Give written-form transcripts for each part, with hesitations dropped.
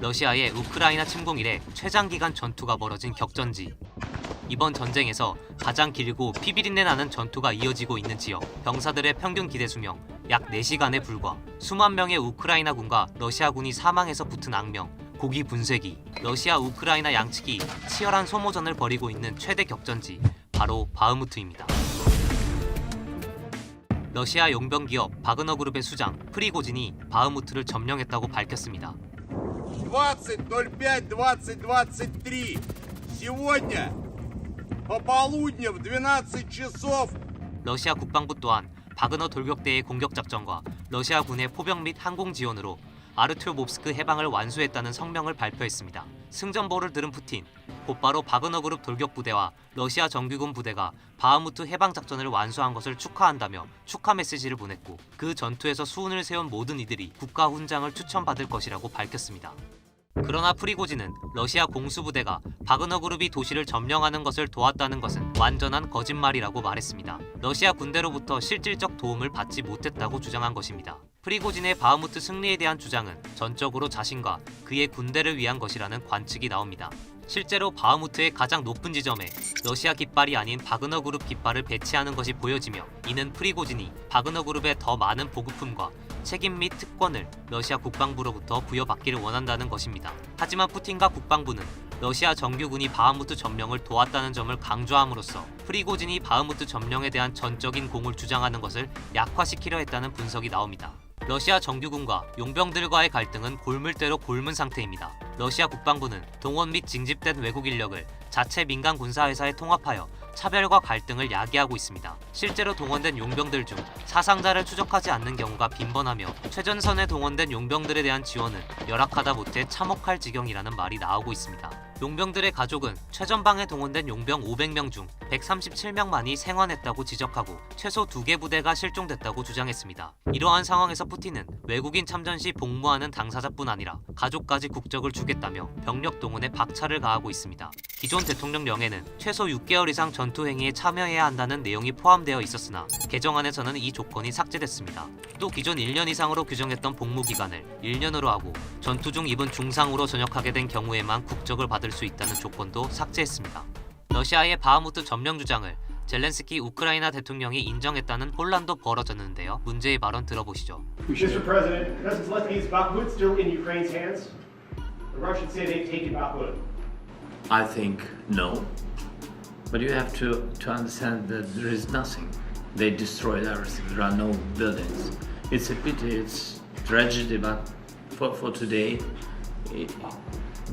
러시아의 우크라이나 침공 이래 최장기간 전투가 벌어진 격전지. 이번 전쟁에서 가장 길고 피비린내 나는 전투가 이어지고 있는 지역. 병사들의 평균 기대 수명 약 4시간에 불과. 수만 명의 우크라이나군과 러시아군이 사망해서 붙은 악명, 고기 분쇄기. 러시아 우크라이나 양측이 치열한 소모전을 벌이고 있는 최대 격전지, 바로 바흐무트입니다. 러시아 용병 기업 바그너 그룹의 수장 프리고진이 바흐무트를 점령했다고 밝혔습니다. 20.05.2023. Сегодня пополудня в 12 часов. 러시아 국방부 또한 바그너 돌격대의 공격 작전과 러시아군의 포병 및 항공 지원으로 아르투모브스크 해방을 완수했다는 성명을 발표했습니다. 승전보를 들은 푸틴, 곧바로 바그너 그룹 돌격 부대와 러시아 정규군 부대가 바흐무트 해방 작전을 완수한 것을 축하한다며 축하 메시지를 보냈고, 그 전투에서 수훈을 세운 모든 이들이 국가 훈장을 추천받을 것이라고 밝혔습니다. 그러나 프리고진은 러시아 공수부대가 바그너 그룹이 도시를 점령하는 것을 도왔다는 것은 완전한 거짓말이라고 말했습니다. 러시아 군대로부터 실질적 도움을 받지 못했다고 주장한 것입니다. 프리고진의 바흐무트 승리에 대한 주장은 전적으로 자신과 그의 군대를 위한 것이라는 관측이 나옵니다. 실제로 바흐무트의 가장 높은 지점에 러시아 깃발이 아닌 바그너 그룹 깃발을 배치하는 것이 보여지며, 이는 프리고진이 바그너 그룹의 더 많은 보급품과 책임 및 특권을 러시아 국방부로부터 부여받기를 원한다는 것입니다. 하지만 푸틴과 국방부는 러시아 정규군이 바흐무트 점령을 도왔다는 점을 강조함으로써 프리고진이 바흐무트 점령에 대한 전적인 공을 주장하는 것을 약화시키려 했다는 분석이 나옵니다. 러시아 정규군과 용병들과의 갈등은 골물대로 골문 상태입니다. 러시아 국방부는 동원 및 징집된 외국 인력을 자체 민간 군사회사에 통합하여 차별과 갈등을 야기하고 있습니다. 실제로 동원된 용병들 중 사상자를 추적하지 않는 경우가 빈번하며, 최전선에 동원된 용병들에 대한 지원은 열악하다 못해 참혹할 지경이라는 말이 나오고 있습니다. 용병들의 가족은 최전방에 동원된 용병 500명 중 137명만이 생還했다고 지적하고, 최소 2개 부대가 실종됐다고 주장했습니다. 이러한 상황에서 푸틴은 외국인 참전 시 복무하는 당사자뿐 아니라 가족까지 국적을 주겠다며 병력 동원에 박차를 가하고 있습니다. 기존 대통령령에는 최소 6개월 이상 전투 행위에 참여해야 한다는 내용이 포함되어 있었으나 개정안에서는 이 조건이 삭제됐습니다. 또 기존 1년 이상으로 규정했던 복무 기간을 1년으로 하고, 전투 중 입은 중상으로 전역하게 된 경우에만 국적을 받을 수 있다는 조건도 삭제했습니다. 러시아의 바흐무트 점령 주장을 젤렌스키 우크라이나 대통령이 인정했다는 혼란도 벌어졌는데요. 문제의 발언 들어보시죠. Mr. President, does Zelensky is Bakhmut still in Ukraine's hands? The Russians say they've taken Bakhmut. I think no. But you have to understand that there is nothing. They destroyed everything. There are no buildings. It's a pity, it's tragedy, but for today,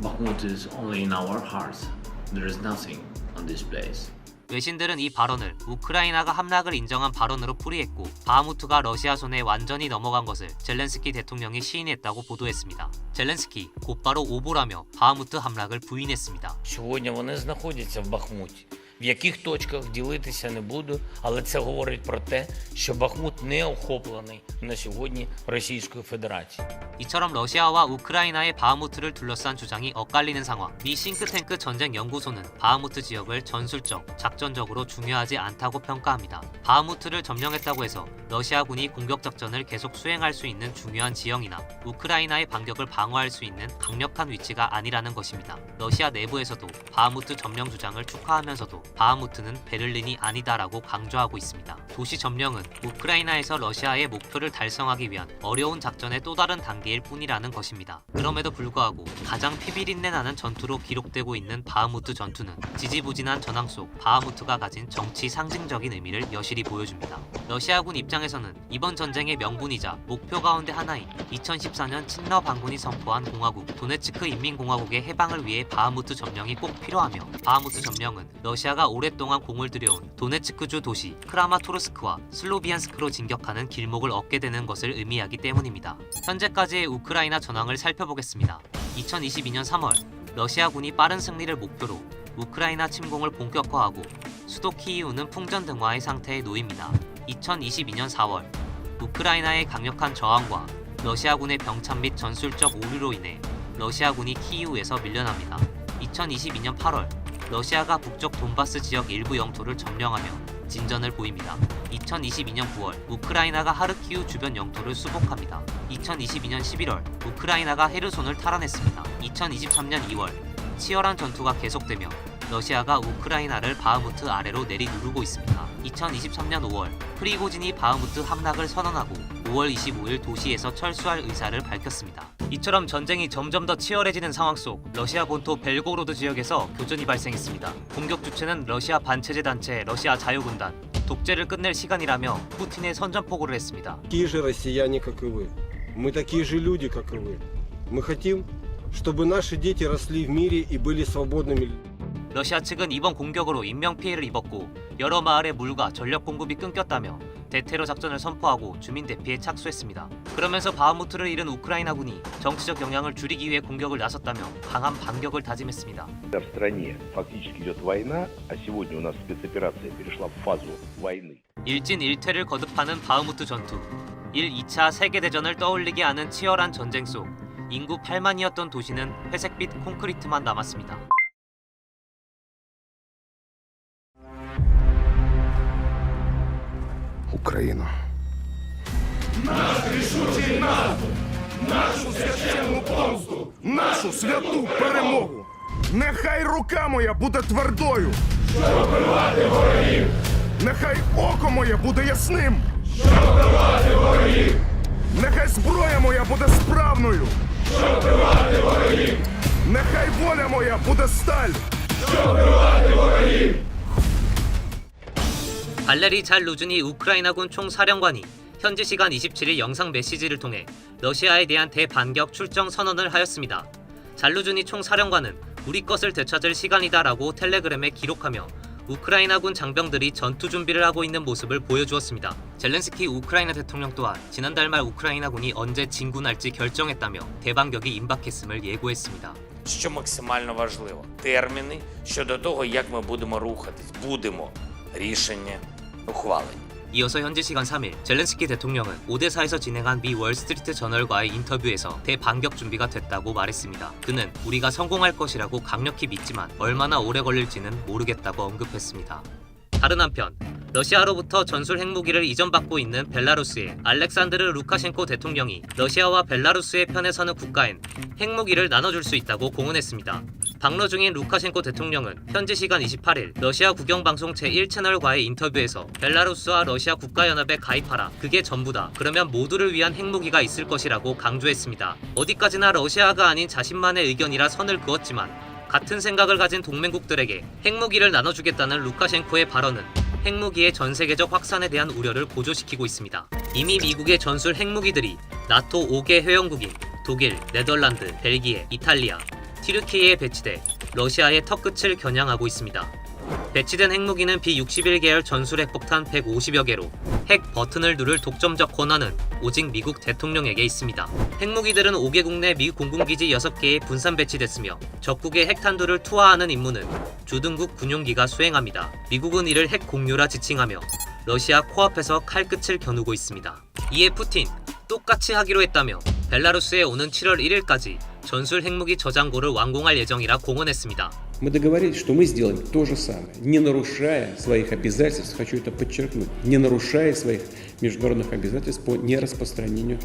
Bakhmut is only in our hearts. There is nothing on this place. 외신들은 이 발언을 우크라이나가 함락을 인정한 발언으로 풀이했고, 바흐무트가 러시아 손에 완전히 넘어간 것을 젤렌스키 대통령이 시인했다고 보도했습니다. 젤렌스키 곧바로 오보라며 바흐무트 함락을 부인했습니다. Сьогодні вони знаходяться в Бахмуті. В яких точках ділитися не буду, але це говорить про те, що Бахмут не охоплений на сьогодні Російською Федерацією. 이처럼 러시아와 우크라이나의 바흐무트를 둘러싼 주장이 엇갈리는 상황. 미 싱크탱크 전쟁 연구소는 바흐무트 지역을 전술적, 작전적으로 중요하지 않다고 평가합니다. 바흐무트를 점령했다고 해서 러시아군이 공격 작전을 계속 수행할 수 있는 중요한 지형이나 우크라이나의 반격을 방어할 수 있는 강력한 위치가 아니라는 것입니다. 러시아 내부에서도 바흐무트 점령 주장을 축하하면서도 바흐무트는 베를린이 아니다라고 강조하고 있습니다. 도시 점령은 우크라이나에서 러시아의 목표를 달성하기 위한 어려운 작전의 또 다른 단계일 뿐이라는 것입니다. 그럼에도 불구하고 가장 피비린내 나는 전투로 기록되고 있는 바흐무트 전투는 지지부진한 전황 속 바흐무트가 가진 정치 상징적인 의미를 여실히 보여줍니다. 러시아군 입장에서는 이번 전쟁의 명분이자 목표 가운데 하나인 2014년 친러 반군이 선포한 공화국 도네츠크 인민공화국의 해방을 위해 바흐무트 점령이 꼭 필요하며, 바흐무트 점령은 러시아가 오랫동안 공을 들여온 도네츠크주 도시 크라마토르스크와 슬로비안스크로 진격하는 길목을 얻게 되는 것을 의미하기 때문입니다. 현재까지의 우크라이나 전황을 살펴보겠습니다. 2022년 3월 러시아군이 빠른 승리를 목표로 우크라이나 침공을 본격화하고 수도 키이우는 풍전등화의 상태에 놓입니다. 2022년 4월 우크라이나의 강력한 저항과 러시아군의 병참 및 전술적 오류로 인해 러시아군이 키이우에서 밀려납니다. 2022년 8월 러시아가 북쪽 돈바스 지역 일부 영토를 점령하며 진전을 보입니다. 2022년 9월 우크라이나가 하르키우 주변 영토를 수복합니다. 2022년 11월 우크라이나가 헤르손을 탈환했습니다. 2023년 2월 치열한 전투가 계속되며 러시아가 우크라이나를 바흐무트 아래로 내리누르고 있습니다. 2023년 5월 프리고진이 바흐무트 함락을 선언하고 5월 25일 도시에서 철수할 의사를 밝혔습니다. 이처럼 전쟁이 점점 더 치열해지는 상황 속 러시아 본토 벨고로드 지역에서 교전이 발생했습니다. 공격 주체는 러시아 반체제 단체 러시아 자유군단. 독재를 끝낼 시간이라며 푸틴의 선전포고를 했습니다. Такие же россияне, как и вы. Мы такие же люди, как и вы. Мы хотим, чтобы наши дети росли в мире и были свободными. 러시아 측은 이번 공격으로 인명피해를 입었고 여러 마을의 물과 전력 공급이 끊겼다며 대테러 작전을 선포하고 주민 대피에 착수했습니다. 그러면서 바흐무트를 잃은 우크라이나군이 정치적 영향을 줄이기 위해 공격을 나섰다며 강한 반격을 다짐했습니다. В стране фактически идет война, а сегодня у нас спецоперация перешла в фазу войны. 일진일퇴를 거듭하는 바흐무트 전투. 1, 2차 세계대전을 떠올리게 하는 치열한 전쟁 속 인구 8만이었던 도시는 회색빛 콘크리트만 남았습니다. Україна. Нашу святу перемогу! Нехай рука моя буде твердою! Щоб вбивати ворогів! Нехай око моє буде ясним! Щоб вбивати ворогів! Нехай зброя моя буде справною! Щоб вбивати ворогів! Нехай воля моя буде сталь! Щоб вбивати ворогів! 발레리 잘루즈니 우크라이나군 총사령관이 현지 시간 27일 영상 메시지를 통해 러시아에 대한 대반격 출정 선언을 하였습니다. 잘루즈니 총사령관은 우리 것을 되찾을 시간이다라고 텔레그램에 기록하며 우크라이나군 장병들이 전투 준비를 하고 있는 모습을 보여주었습니다. 젤렌스키 우크라이나 대통령 또한 지난달 말 우크라이나군이 언제 진군할지 결정했다며 대반격이 임박했음을 예고했습니다. Що максимально важливо, терміни щодо того, як ми будемо рухатись. Будемо. рішення ухвалені. 이어서 현지 시간 3일 젤렌스키 대통령은 오데사에서 진행한 미 월스트리트 저널과의 인터뷰에서 대반격 준비가 됐다고 말했습니다. 그는 우리가 성공할 것이라고 강력히 믿지만 얼마나 오래 걸릴지는 모르겠다고 언급했습니다. 다른 한편 러시아로부터 전술 핵무기를 이전받고 있는 벨라루스의 알렉산드르 루카셴코 대통령이 러시아와 벨라루스의 편에 서는 국가엔 핵무기를 나눠줄 수 있다고 공언했습니다. 방로 중인 루카셴코 대통령은 현지 시간 28일 러시아 국영방송 제1채널과의 인터뷰에서 벨라루스와 러시아 국가연합에 가입하라. 그게 전부다. 그러면 모두를 위한 핵무기가 있을 것이라고 강조했습니다. 어디까지나 러시아가 아닌 자신만의 의견이라 선을 그었지만 같은 생각을 가진 동맹국들에게 핵무기를 나눠주겠다는 루카셴코의 발언은 핵무기의 전 세계적 확산에 대한 우려를 고조시키고 있습니다. 이미 미국의 전술 핵무기들이 나토 5개 회원국인 독일, 네덜란드, 벨기에, 이탈리아, 튀르키예에 배치돼 러시아의 턱끝을 겨냥하고 있습니다. 배치된 핵무기는 B-61계열 전술 핵폭탄 150여 개로 핵 버튼을 누를 독점적 권한은 오직 미국 대통령에게 있습니다. 핵무기들은 5개국 내 미 공군기지 6개에 분산 배치됐으며 적국의 핵탄두를 투하하는 임무는 주둔국 군용기가 수행합니다. 미국은 이를 핵 공유라 지칭하며 러시아 코앞에서 칼끝을 겨누고 있습니다. 이에 푸틴 똑같이 하기로 했다며 벨라루스에 오는 7월 1일까지 전술 핵무기 저장고를 완공할 예정이라 공언했습니다. Мы договорились, что мы сделаем то же самое, не нарушая своих обязательств, хочу это подчеркнуть, не нарушая своих международных обязательств по нераспространению.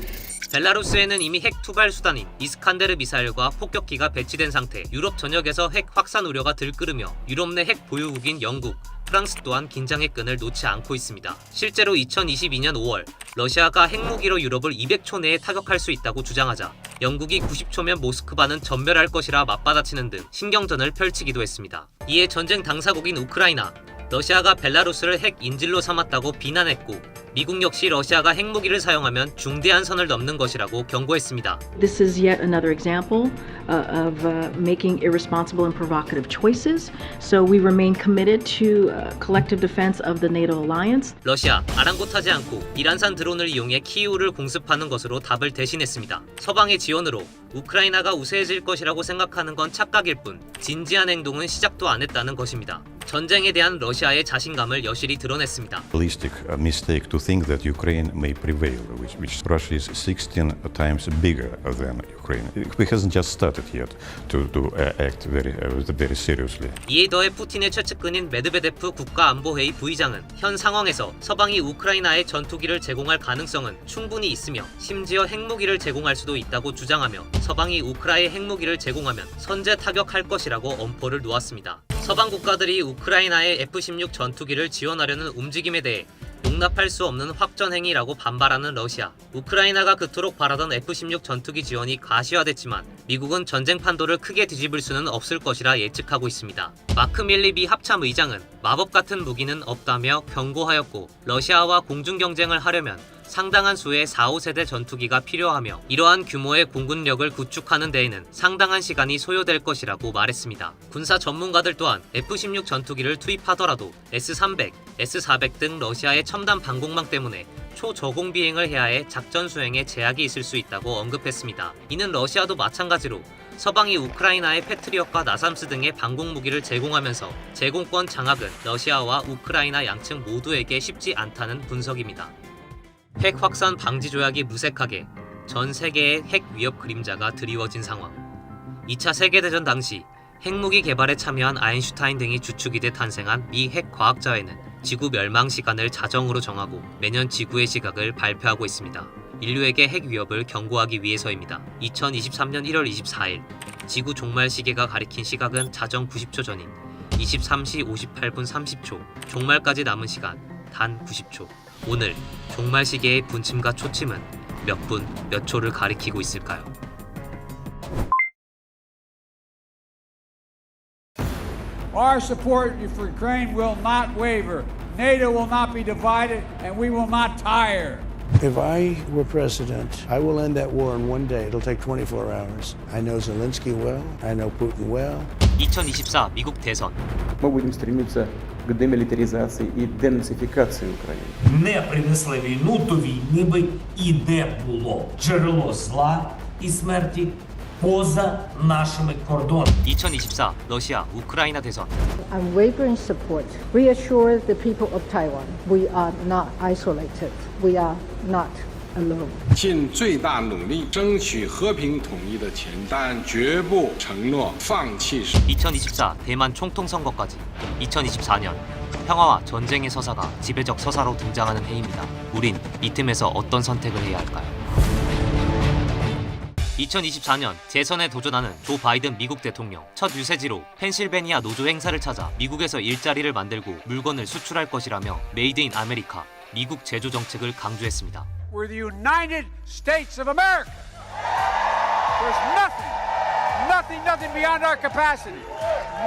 벨라루스에는 이미 핵 투발 수단인 이스칸데르 미사일과 폭격기가 배치된 상태, 유럽 전역에서 핵 확산 우려가 들끓으며 유럽 내 핵 보유국인 영국, 프랑스 또한 긴장의 끈을 놓지 않고 있습니다. 실제로 2022년 5월 러시아가 핵무기로 유럽을 200초 내에 타격할 수 있다고 주장하자 영국이 90초면 모스크바는 전멸할 것이라 맞받아치는 등 신경전을 펼치기도 했습니다. 이에 전쟁 당사국인 우크라이나, 러시아가 벨라루스를 핵 인질로 삼았다고 비난했고 미국 역시 러시아가 핵무기를 사용하면 중대한 선을 넘는 것이라고 경고했습니다. This is yet another example of making irresponsible and provocative choices. So we remain committed to collective defense of the NATO alliance. 러시아, 아랑곳하지 않고 이란산 드론을 이용해 키이우를 공습하는 것으로 답을 대신했습니다. 서방의 지원으로 우크라이나가 우세해질 것이라고 생각하는 건 착각일 뿐 진지한 행동은 시작도 안 했다는 것입니다. 전쟁에 대한 러시아의 자신감을 여실히 드러냈습니다. Realistic mistake to think that Ukraine may prevail, which Russia is 16 times bigger than Ukraine. It hasn't just started yet to act very seriously. 이에 더해 푸틴의 최측근인 메드베데프 국가안보회의 부의장은 현 상황에서 서방이 우크라이나에 전투기를 제공할 가능성은 충분히 있으며 심지어 핵무기를 제공할 수도 있다고 주장하며 서방이 우크라이나에 핵무기를 제공하면 선제 타격할 것이라고 엄포를 놓았습니다. 서방 국가들이 우크라이나의 F-16 전투기를 지원하려는 움직임에 대해 용납할 수 없는 확전행위라고 반발하는 러시아. 우크라이나가 그토록 바라던 F-16 전투기 지원이 가시화됐지만 미국은 전쟁 판도를 크게 뒤집을 수는 없을 것이라 예측하고 있습니다. 마크 밀리 미 합참의장은 마법 같은 무기는 없다며 경고하였고 러시아와 공중 경쟁을 하려면 상당한 수의 4, 5세대 전투기가 필요하며 이러한 규모의 공군력을 구축하는 데에는 상당한 시간이 소요될 것이라고 말했습니다. 군사 전문가들 또한 F-16 전투기를 투입하더라도 S-300, S-400 등 러시아의 첨단 방공망 때문에 초저공 비행을 해야 해 작전 수행에 제약이 있을 수 있다고 언급했습니다. 이는 러시아도 마찬가지로 서방이 우크라이나의 패트리엇과 나삼스 등의 방공무기를 제공하면서 제공권 장악은 러시아와 우크라이나 양측 모두에게 쉽지 않다는 분석입니다. 핵 확산 방지 조약이 무색하게 전 세계의 핵 위협 그림자가 드리워진 상황. 2차 세계대전 당시 핵무기 개발에 참여한 아인슈타인 등이 주축이 돼 탄생한 미 핵 과학자회는 지구 멸망 시간을 자정으로 정하고 매년 지구의 시각을 발표하고 있습니다. 인류에게 핵 위협을 경고하기 위해서입니다. 2023년 1월 24일 지구 종말 시계가 가리킨 시각은 자정 90초 전인 23시 58분 30초, 종말까지 남은 시간 단 90초. 오늘 종말 시계의 분침과 초침은 몇 분, 몇 초를 가리키고 있을까요? Our support for Ukraine will not waver. NATO will not be divided, and we will not tire. If I were president, I will end that war in one day. It'll take 24 hours. I know Zelensky well. I know Putin well. 2024 미국 대선. Мы будем стремиться к демилитаризации и денацификации Украины. Не принесли війну, то війни би і де було джерело зла і смерті поза нашими кордонами. 2024 러시아 우크라이나 대선. Unwavering support reassures the people of Taiwan. We are not isolated. We are not alone. 尽最大努力争取和平统一的前，但绝不承诺放弃。 2024 대만 총통 선거까지. 2024년 평화와 전쟁의 서사가 지배적 서사로 등장하는 해입니다. 우린 이 틈에서 어떤 선택을 해야 할까요? 2024년 재선에 도전하는 조 바이든 미국 대통령. 첫 유세지로 펜실베니아 노조 행사를 찾아 미국에서 일자리를 만들고 물건을 수출할 것이라며 메이드 인 아메리카, 미국 제조 정책을 강조했습니다. We're the United States of America. There's nothing beyond our capacity.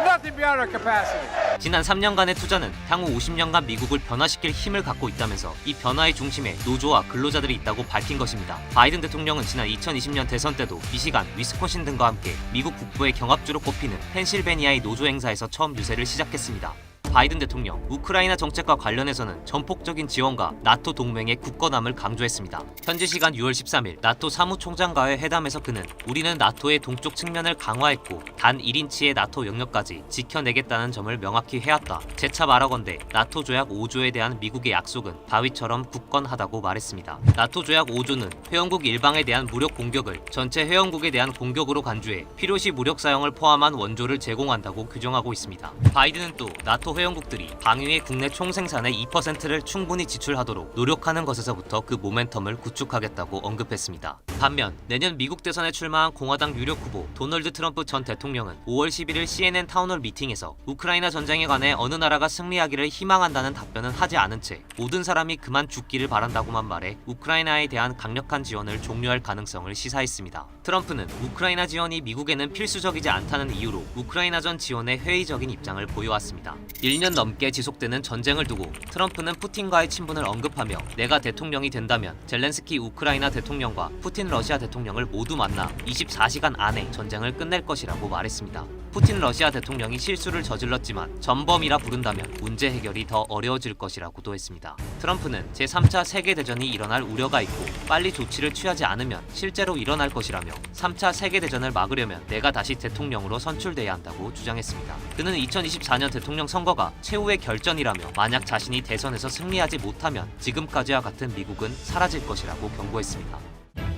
Nothing beyond our capacity. 지난 3년간의 투자는 향후 50년간 미국을 변화시킬 힘을 갖고 있다면서 이 변화의 중심에 노조와 근로자들이 있다고 밝힌 것입니다. 바이든 대통령은 지난 2020년 대선 때도 미시간, 위스콘신 등과 함께 미국 북부의 경합주로 꼽히는 펜실베니아의 노조 행사에서 처음 유세를 시작했습니다. 바이든 대통령, 우크라이나 정책과 관련해서는 전폭적인 지원과 나토 동맹의 굳건함을 강조했습니다. 현지 시간 6월 13일 나토 사무총장과의 회담에서 그는 우리는 나토의 동쪽 측면을 강화했고 단 1인치의 나토 영역까지 지켜내겠다는 점을 명확히 해왔다. 재차 말하건대 나토 조약 5조에 대한 미국의 약속은 바위처럼 굳건하다고 말했습니다. 나토 조약 5조는 회원국 일방에 대한 무력 공격을 전체 회원국에 대한 공격으로 간주해 필요시 무력 사용을 포함한 원조를 제공한다고 규정하고 있습니다. 바이든은 또 나토 회원국들이 방위의 국내 총생산의 2%를 충분히 지출하도록 노력하는 것에서부터 그 모멘텀을 구축하겠다고 언급했습니다. 반면 내년 미국 대선에 출마한 공화당 유력 후보 도널드 트럼프 전 대통령은 5월 11일 CNN 타운홀 미팅에서 우크라이나 전쟁에 관해 어느 나라가 승리하기를 희망한다는 답변은 하지 않은 채 모든 사람이 그만 죽기를 바란다고만 말해 우크라이나에 대한 강력한 지원을 종료할 가능성을 시사했습니다. 트럼프는 우크라이나 지원이 미국에는 필수적이지 않다는 이유로 우크라이나전 지원에 회의적인 입장을 보여왔습니다. 1년 넘게 지속되는 전쟁을 두고 트럼프는 푸틴과의 친분을 언급하며 내가 대통령이 된다면 젤렌스키 우크라이나 대통령과 푸틴 러시아 대통령을 모두 만나 24시간 안에 전쟁을 끝낼 것이라고 말했습니다. 푸틴 러시아 대통령이 실수를 저질렀지만 전범이라 부른다면 문제 해결이 더 어려워질 것이라고도 했습니다. 트럼프는 제3차 세계대전이 일어날 우려가 있고 빨리 조치를 취하지 않으면 실제로 일어날 것이라며 3차 세계대전을 막으려면 내가 다시 대통령으로 선출돼야 한다고 주장했습니다. 그는 2024년 대통령 선거가 최후의 결전이라며 만약 자신이 대선에서 승리하지 못하면 지금까지와 같은 미국은 사라질 것이라고 경고했습니다.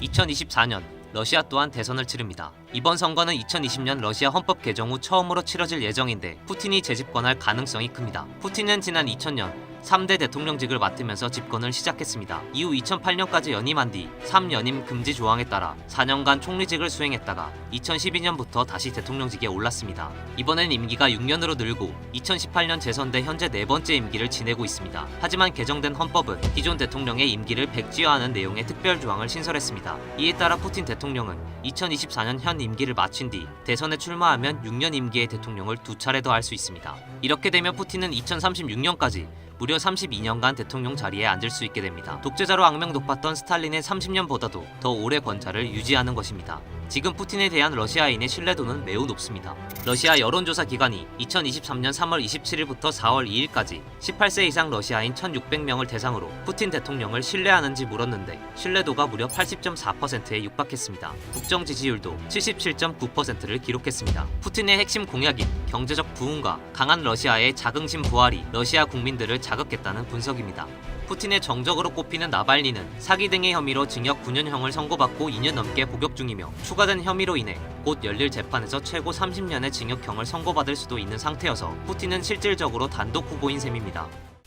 2024년 러시아 또한 대선을 치릅니다. 이번 선거는 2020년 러시아 헌법 개정 후 처음으로 치러질 예정인데 푸틴이 재집권할 가능성이 큽니다. 푸틴은 지난 2000년 3대 대통령직을 맡으면서 집권을 시작했습니다. 이후 2008년까지 연임한 뒤 3연임 금지 조항에 따라 4년간 총리직을 수행했다가 2012년부터 다시 대통령직에 올랐습니다. 이번엔 임기가 6년으로 늘고 2018년 재선돼 현재 4번째 임기를 지내고 있습니다. 하지만 개정된 헌법은 기존 대통령의 임기를 백지화하는 내용의 특별 조항을 신설했습니다. 이에 따라 푸틴 대통령은 2024년 현 임기를 마친 뒤 대선에 출마하면 6년 임기의 대통령을 2차례 더 할 수 있습니다. 이렇게 되면 푸틴은 2036년까지 무려 32년간 대통령 자리에 앉을 수 있게 됩니다. 독재자로 악명 높았던 스탈린의 30년보다도 더 오래 권좌를 유지하는 것입니다. 지금 푸틴에 대한 러시아인의 신뢰도는 매우 높습니다. 러시아 여론조사 기관이 2023년 3월 27일부터 4월 2일까지 18세 이상 러시아인 1,600명을 대상으로 푸틴 대통령을 신뢰하는지 물었는데 신뢰도가 무려 80.4%에 육박했습니다. 국정 지지율도 77.9%를 기록했습니다. 푸틴의 핵심 공약인 경제적 부흥과 강한 러시아의 자긍심 부활이 러시아 국민들을 자극했다는 분석입니다. 푸틴의 정적으로 꼽히는 나발리는 사기 등의 혐의로 징역 9년형을 선고받고 2년 넘게 복역 중이며 추가된 혐의로 인해 곧 열릴 재판에서 최고 30년의 징역형을 선고받을 수도 있는 상태여서 푸틴은 실질적으로 단독 후보인 셈입니다.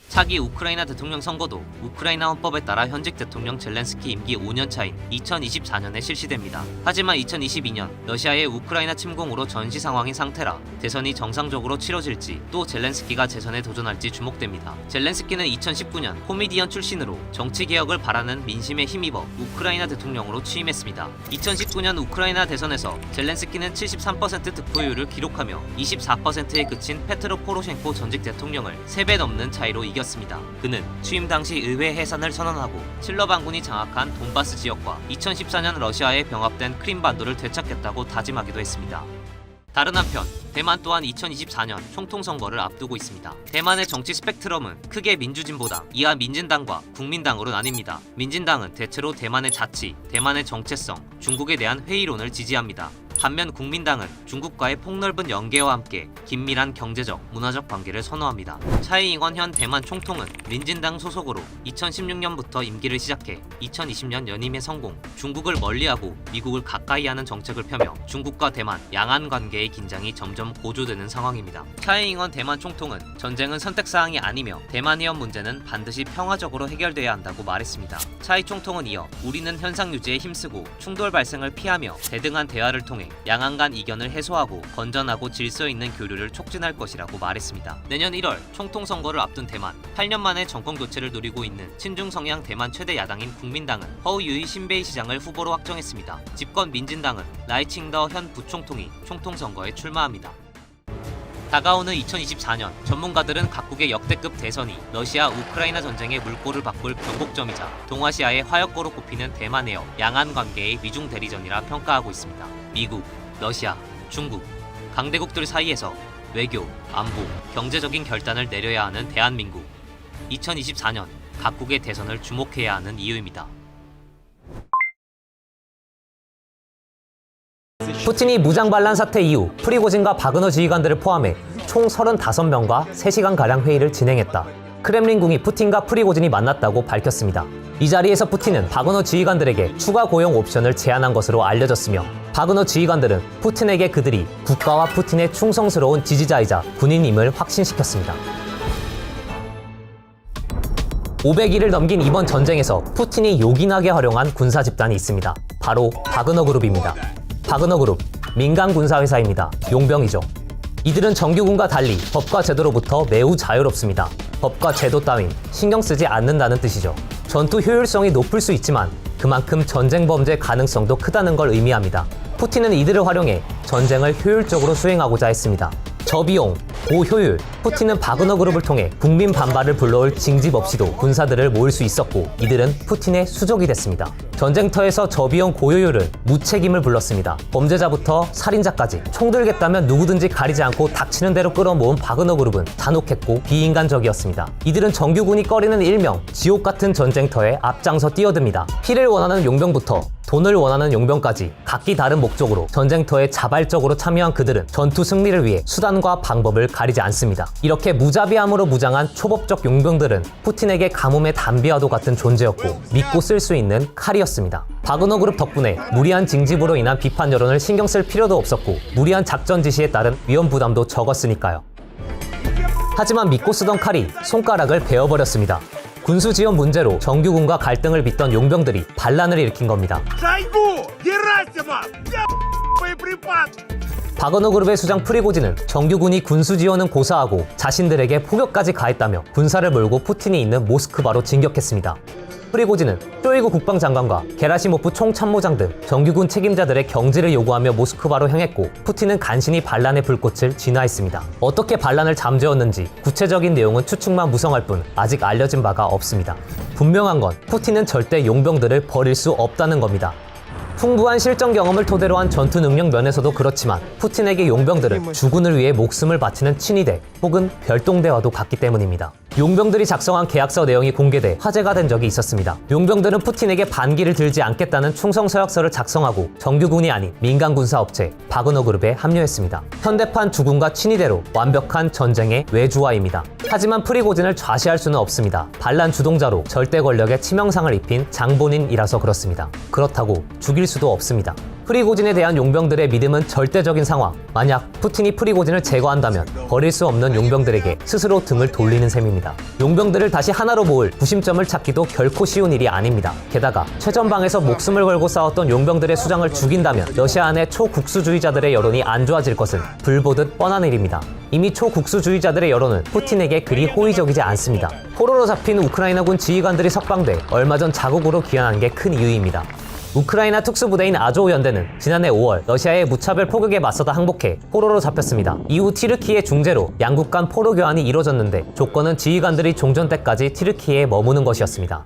차기 우크라이나 대통령 선거도 우크라이나 헌법에 따라 현직 대통령 젤렌스키 임기 5년 차인 2024년에 실시됩니다. 하지만 2022년 러시아의 우크라이나 침공으로 전시 상황인 상태라 대선이 정상적으로 치러질지 또 젤렌스키가 재선에 도전할지 주목됩니다. 젤렌스키는 2019년 코미디언 출신으로 정치개혁을 바라는 민심에 힘입어 우크라이나 대통령으로 취임했습니다. 2019년 우크라이나 대선에서 젤렌스키는 73% 득표율을 기록하며 24%에 그친 페트로 포로셴코 전직 대통령을 3배 넘는 차이로 이겼습니다. 그는 취임 당시 의회 해산을 선언하고 칠러 반군이 장악한 돈바스 지역과 2014년 러시아에 병합된 크림반도를 되찾겠다고 다짐하기도 했습니다. 다른 한편 대만 또한 2024년 총통선거를 앞두고 있습니다. 대만의 정치 스펙트럼은 크게 민주진보당, 이하 민진당과 국민당으로 나뉩니다. 민진당은 대체로 대만의 자치, 대만의 정체성, 중국에 대한 회의론을 지지합니다. 반면 국민당은 중국과의 폭넓은 연계와 함께 긴밀한 경제적, 문화적 관계를 선호합니다. 차이잉원 현 대만 총통은 민진당 소속으로 2016년부터 임기를 시작해 2020년 연임에 성공, 중국을 멀리하고 미국을 가까이하는 정책을 펴며 중국과 대만, 양안 관계의 긴장이 점점 고조되는 상황입니다. 차이잉원 대만 총통은 전쟁은 선택사항이 아니며 대만해협 문제는 반드시 평화적으로 해결돼야 한다고 말했습니다. 차이 총통은 이어 우리는 현상 유지에 힘쓰고 충돌 발생을 피하며 대등한 대화를 통해 양안 간 이견을 해소하고 건전하고 질서 있는 교류를 촉진할 것이라고 말했습니다. 내년 1월 총통 선거를 앞둔 대만, 8년 만에 정권 교체를 노리고 있는 친중 성향 대만 최대 야당인 국민당은 허우유이 신베이 시장을 후보로 확정했습니다. 집권 민진당은 라이칭더 현 부총통이 총통 선거에 출마합니다. 다가오는 2024년, 전문가들은 각국의 역대급 대선이 러시아 우크라이나 전쟁의 물꼬를 바꿀 변곡점이자 동아시아의 화약고로 꼽히는 대만해협, 양안 관계의 위중 대리전이라 평가하고 있습니다. 미국, 러시아, 중국, 강대국들 사이에서 외교, 안보, 경제적인 결단을 내려야 하는 대한민국. 2024년 각국의 대선을 주목해야 하는 이유입니다. 푸틴이 무장 반란 사태 이후 프리고진과 바그너 지휘관들을 포함해 총 35명과 3시간가량 회의를 진행했다. 크렘린궁이 푸틴과 프리고진이 만났다고 밝혔습니다. 이 자리에서 푸틴은 바그너 지휘관들에게 추가 고용 옵션을 제안한 것으로 알려졌으며 바그너 지휘관들은 푸틴에게 그들이 국가와 푸틴의 충성스러운 지지자이자 군인임을 확신시켰습니다. 500일을 넘긴 이번 전쟁에서 푸틴이 요긴하게 활용한 군사 집단이 있습니다. 바로 바그너 그룹입니다. 바그너 그룹, 민간 군사회사입니다. 용병이죠. 이들은 정규군과 달리 법과 제도로부터 매우 자유롭습니다. 법과 제도 따윈 신경 쓰지 않는다는 뜻이죠. 전투 효율성이 높을 수 있지만 그만큼 전쟁 범죄 가능성도 크다는 걸 의미합니다. 푸틴은 이들을 활용해 전쟁을 효율적으로 수행하고자 했습니다. 저비용, 고효율. 푸틴은 바그너 그룹을 통해 국민 반발을 불러올 징집 없이도 군사들을 모을 수 있었고 이들은 푸틴의 수족이 됐습니다. 전쟁터에서 저비용 고효율은 무책임을 불렀습니다. 범죄자부터 살인자까지 총 들겠다면 누구든지 가리지 않고 닥치는 대로 끌어모은 바그너 그룹은 잔혹했고 비인간적이었습니다. 이들은 정규군이 꺼리는 일명 지옥 같은 전쟁터에 앞장서 뛰어듭니다. 피를 원하는 용병부터 돈을 원하는 용병까지 각기 다른 목적으로 전쟁터에 자발적으로 참여한 그들은 전투 승리를 위해 수단과 방법을 가리지 않습니다. 이렇게 무자비함으로 무장한 초법적 용병들은 푸틴에게 가뭄의 담비와도 같은 존재였고 믿고 쓸 수 있는 칼이었습니다. 바그너 그룹 덕분에 무리한 징집으로 인한 비판 여론을 신경 쓸 필요도 없었고 무리한 작전 지시에 따른 위험 부담도 적었으니까요. 하지만 믿고 쓰던 칼이 손가락을 베어버렸습니다. 군수 지원 문제로 정규군과 갈등을 빚던 용병들이 반란을 일으킨 겁니다. 바그너 그룹의 수장 프리고진은 정규군이 군수 지원은 고사하고 자신들에게 폭격까지 가했다며 군사를 몰고 푸틴이 있는 모스크바로 진격했습니다. 프리고진은 쇼이구 국방장관과 게라시모프 총참모장 등 정규군 책임자들의 경지를 요구하며 모스크바로 향했고 푸틴은 간신히 반란의 불꽃을 진화했습니다. 어떻게 반란을 잠재웠는지 구체적인 내용은 추측만 무성할 뿐 아직 알려진 바가 없습니다. 분명한 건 푸틴은 절대 용병들을 버릴 수 없다는 겁니다. 풍부한 실전 경험을 토대로 한 전투 능력 면에서도 그렇지만 푸틴에게 용병들은 주군을 위해 목숨을 바치는 친위대 혹은 별동대와도 같기 때문입니다. 용병들이 작성한 계약서 내용이 공개돼 화제가 된 적이 있었습니다. 용병들은 푸틴에게 반기를 들지 않겠다는 충성 서약서를 작성하고 정규군이 아닌 민간 군사업체 바그너 그룹에 합류했습니다. 현대판 주군과 친위대로 완벽한 전쟁의 외주화입니다. 하지만 프리고진을 좌시할 수는 없습니다. 반란 주동자로 절대 권력에 치명상을 입힌 장본인이라서 그렇습니다. 그렇다고 죽일 수도 없습니다. 프리고진에 대한 용병들의 믿음은 절대적인 상황. 만약 푸틴이 프리고진을 제거한다면 버릴 수 없는 용병들에게 스스로 등을 돌리는 셈입니다. 용병들을 다시 하나로 모을 구심점을 찾기도 결코 쉬운 일이 아닙니다. 게다가 최전방에서 목숨을 걸고 싸웠던 용병들의 수장을 죽인다면 러시아 안의 초국수주의자들의 여론이 안 좋아질 것은 불보듯 뻔한 일입니다. 이미 초국수주의자들의 여론은 푸틴에게 그리 호의적이지 않습니다. 포로로 잡힌 우크라이나군 지휘관들이 석방돼 얼마 전 자국으로 귀환한 게 큰 이유입니다. 우크라이나 특수부대인 아조우 연대는 지난해 5월 러시아의 무차별 포격에 맞서다 항복해 포로로 잡혔습니다. 이후 티르키의 중재로 양국 간 포로 교환이 이뤄졌는데 조건은 지휘관들이 종전 때까지 티르키에 머무는 것이었습니다.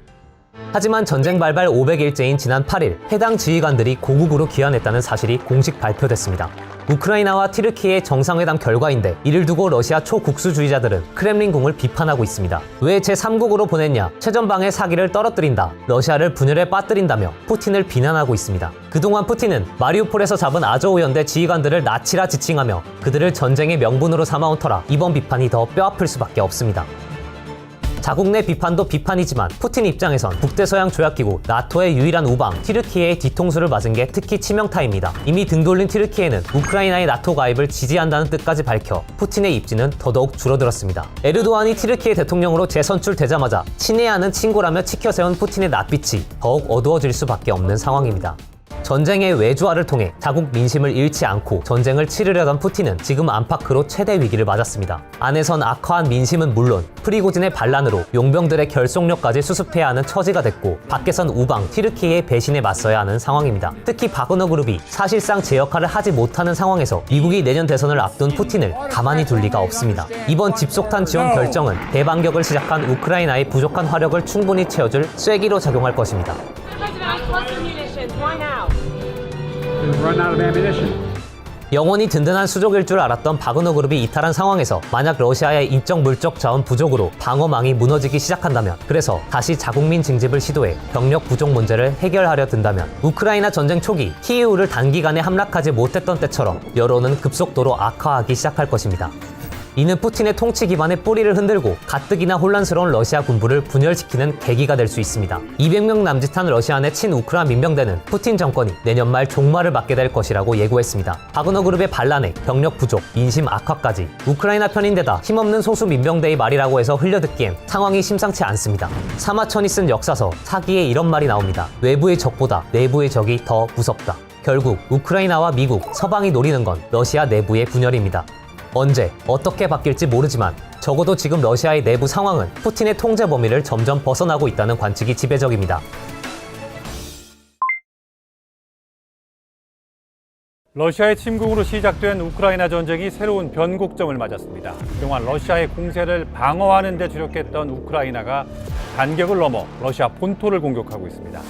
하지만 전쟁 발발 500일째인 지난 8일 해당 지휘관들이 고국으로 귀환했다는 사실이 공식 발표됐습니다. 우크라이나와 티르키의 정상회담 결과인데 이를 두고 러시아 초국수주의자들은 크렘린궁을 비판하고 있습니다. 왜 제3국으로 보냈냐? 최전방의 사기를 떨어뜨린다. 러시아를 분열에 빠뜨린다며 푸틴을 비난하고 있습니다. 그동안 푸틴은 마리우폴에서 잡은 아조우 연대 지휘관들을 나치라 지칭하며 그들을 전쟁의 명분으로 삼아온 터라 이번 비판이 더 뼈아플 수밖에 없습니다. 자국 내 비판도 비판이지만 푸틴 입장에선 북대서양 조약기구 나토의 유일한 우방 티르키예의 뒤통수를 맞은 게 특히 치명타입니다. 이미 등 돌린 티르키예는 우크라이나의 나토 가입을 지지한다는 뜻까지 밝혀 푸틴의 입지는 더더욱 줄어들었습니다. 에르도안이 티르키예 대통령으로 재선출되자마자 친애하는 친구라며 치켜세운 푸틴의 낯빛이 더욱 어두워질 수밖에 없는 상황입니다. 전쟁의 외주화를 통해 자국 민심을 잃지 않고 전쟁을 치르려던 푸틴은 지금 안팎으로 최대 위기를 맞았습니다. 안에선 악화한 민심은 물론 프리고진의 반란으로 용병들의 결속력까지 수습해야 하는 처지가 됐고 밖에선 우방 티르키예의 배신에 맞서야 하는 상황입니다. 특히 바그너 그룹이 사실상 제 역할을 하지 못하는 상황에서 미국이 내년 대선을 앞둔 푸틴을 가만히 둘 리가 없습니다. 이번 집속탄 지원 결정은 대반격을 시작한 우크라이나의 부족한 화력을 충분히 채워줄 쐐기로 작용할 것입니다. 영원히 든든한 수족일 줄 알았던 바그너 그룹이 이탈한 상황에서 만약 러시아의 인적 물적 자원 부족으로 방어망이 무너지기 시작한다면 그래서 다시 자국민 징집을 시도해 병력 부족 문제를 해결하려 든다면 우크라이나 전쟁 초기 키이우를 단기간에 함락하지 못했던 때처럼 여론은 급속도로 악화하기 시작할 것입니다. 이는 푸틴의 통치 기반의 뿌리를 흔들고 가뜩이나 혼란스러운 러시아 군부를 분열시키는 계기가 될 수 있습니다. 200명 남짓한 러시아 내 친우크라 민병대는 푸틴 정권이 내년 말 종말을 맞게 될 것이라고 예고했습니다. 바그너 그룹의 반란에 병력 부족, 민심 악화까지 우크라이나 편인데다 힘없는 소수 민병대의 말이라고 해서 흘려듣기엔 상황이 심상치 않습니다. 사마천이 쓴 역사서 사기에 이런 말이 나옵니다. 외부의 적보다 내부의 적이 더 무섭다. 결국 우크라이나와 미국, 서방이 노리는 건 러시아 내부의 분열입니다. 언제, 어떻게 바뀔지 모르지만 적어도 지금 러시아의 내부 상황은 푸틴의 통제 범위를 점점 벗어나고 있다는 관측이 지배적입니다. 러시아의 침공으로 시작된 우크라이나 전쟁이 새로운 변곡점을 맞았습니다. 그동안 러시아의 공세를 방어하는 데 주력했던 우크라이나가 간격을 넘어 러시아 본토를 공격하고 있습니다.